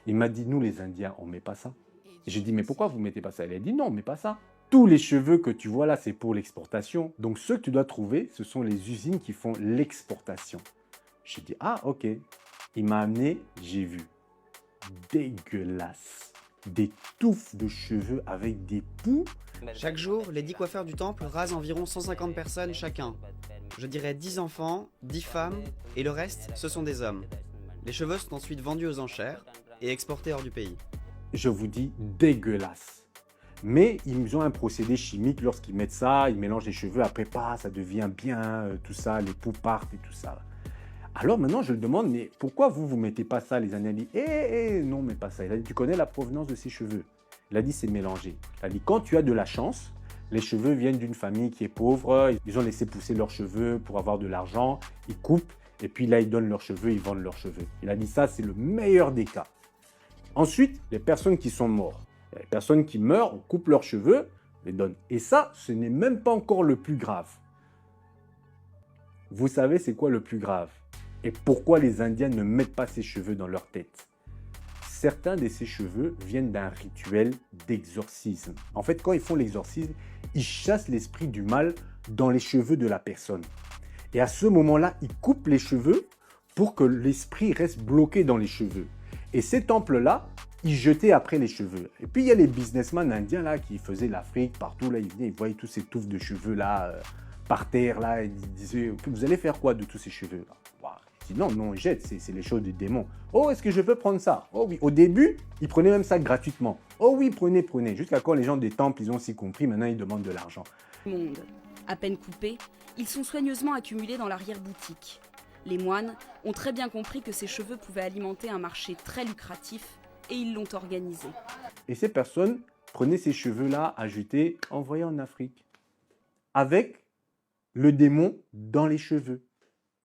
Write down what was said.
Il m'a dit, nous les Indiens, on ne met pas ça. Et j'ai dit, mais pourquoi vous ne mettez pas ça? Il a dit, non, on ne met pas ça. Tous les cheveux que tu vois là, c'est pour l'exportation. Donc ceux que tu dois trouver, ce sont les usines qui font l'exportation. J'ai dit, ah ok. Il m'a amené, j'ai vu. Dégueulasse. Des touffes de cheveux avec des poux. Chaque jour, les 10 coiffeurs du temple rasent environ 150 personnes chacun. Je dirais 10 enfants, 10 femmes, et le reste, ce sont des hommes. Les cheveux sont ensuite vendus aux enchères et exportés hors du pays. Je vous dis, dégueulasse. Mais ils ont un procédé chimique lorsqu'ils mettent ça, ils mélangent les cheveux, après pas, ça devient bien, tout ça, les poux partent et tout ça. Alors maintenant, je le demande, mais pourquoi vous mettez pas ça? Les Indiens disent, non, mais pas ça. Il a dit, tu connais la provenance de ces cheveux? Il a dit, c'est mélangé. Il a dit, quand tu as de la chance, les cheveux viennent d'une famille qui est pauvre, ils ont laissé pousser leurs cheveux pour avoir de l'argent, ils coupent, et puis là, ils donnent leurs cheveux, ils vendent leurs cheveux. Il a dit, ça, c'est le meilleur des cas. Ensuite, les personnes qui sont mortes. Les personnes qui meurent, on coupe leurs cheveux, on les donne. Et ça, ce n'est même pas encore le plus grave. Vous savez, c'est quoi le plus grave? Et pourquoi les Indiens ne mettent pas ces cheveux dans leur tête? Certains de ces cheveux viennent d'un rituel d'exorcisme. En fait, quand ils font l'exorcisme, ils chassent l'esprit du mal dans les cheveux de la personne. Et à ce moment-là, ils coupent les cheveux pour que l'esprit reste bloqué dans les cheveux. Et ces temples-là, ils jetaient après les cheveux. Et puis, il y a les businessmen indiens là, qui faisaient l'Afrique, partout, là, ils venaient, ils voyaient tous ces touffes de cheveux là, par terre, là, ils disaient, vous allez faire quoi de tous ces cheveux? Je dis, non, on jette, c'est les choses du démon. Oh, est-ce que je peux prendre ça? Oh oui. Au début, ils prenaient même ça gratuitement. Oh oui, prenez, prenez. Jusqu'à quand les gens des temples, ils ont aussi compris, maintenant ils demandent de l'argent. Monde. À peine coupés, ils sont soigneusement accumulés dans l'arrière-boutique. Les moines ont très bien compris que ces cheveux pouvaient alimenter un marché très lucratif et ils l'ont organisé. Et ces personnes prenaient ces cheveux-là à jeter, envoyés en Afrique, avec le démon dans les cheveux.